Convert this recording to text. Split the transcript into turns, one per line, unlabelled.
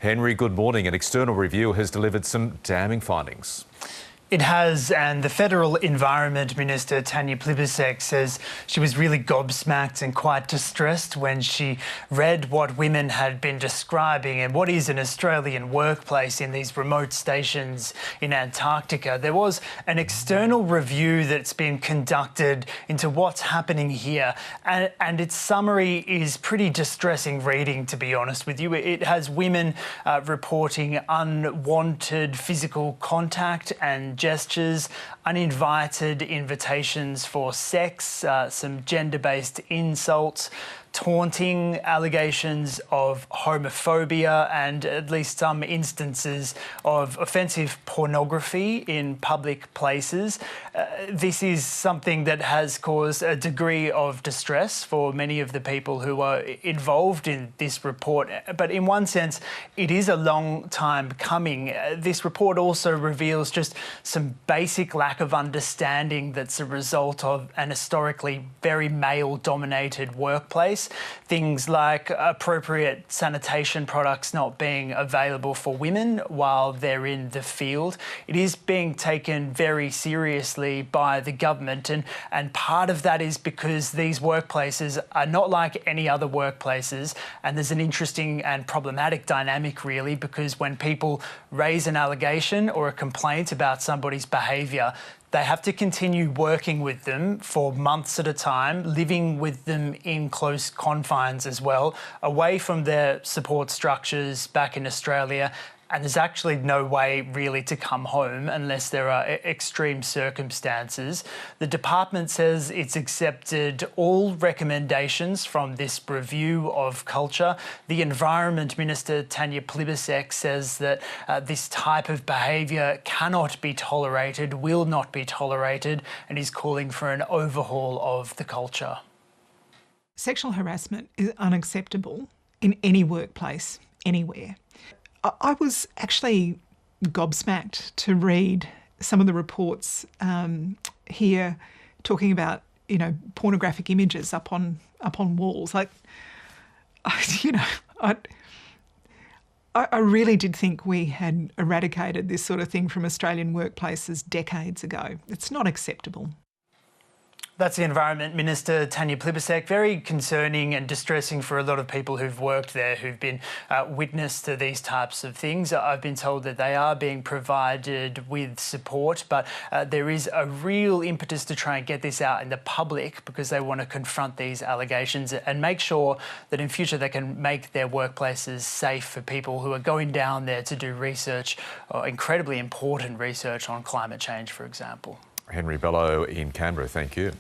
Henry, good morning. An external review has delivered some damning findings.
It has, and the Federal Environment Minister, Tanya Plibersek, says she was really gobsmacked and quite distressed when she read what women had been describing and what is an Australian workplace in these remote stations in Antarctica. There was an external review that's been conducted into what's happening here, and its summary is pretty distressing reading, to be honest with you. It has women reporting unwanted physical contact and gestures, uninvited invitations for sex, some gender-based insults, taunting, allegations of homophobia, and at least some instances of offensive pornography in public places. This is something that has caused a degree of distress for many of the people who are involved in this report. But in one sense, it is a long time coming. This report also reveals just some basic lack of understanding that's a result of an historically very male-dominated workplace. Things like appropriate sanitation products not being available for women while they're in the field. It is being taken very seriously by the government, and part of that is because these workplaces are not like any other workplaces, and there's an interesting and problematic dynamic really, because when people raise an allegation or a complaint about somebody's behaviour, they have to continue working with them for months at a time, living with them in close confines as well, away from their support structures back in Australia. And there's actually no way really to come home unless there are extreme circumstances. The department says it's accepted all recommendations from this review of culture. The Environment Minister, Tanya Plibersek, says that this type of behaviour cannot be tolerated, will not be tolerated, and is calling for an overhaul of the culture.
Sexual harassment is unacceptable in any workplace, anywhere. I was actually gobsmacked to read some of the reports here talking about, pornographic images up on walls. I really did think we had eradicated this sort of thing from Australian workplaces decades ago. It's not acceptable.
That's the Environment Minister, Tanya Plibersek. Very concerning and distressing for a lot of people who've worked there, who've been witness to these types of things. I've been told that they are being provided with support, but there is a real impetus to try and get this out in the public because they want to confront these allegations and make sure that in future they can make their workplaces safe for people who are going down there to do research, incredibly important research on climate change, for example.
Henry Bello in Canberra, thank you.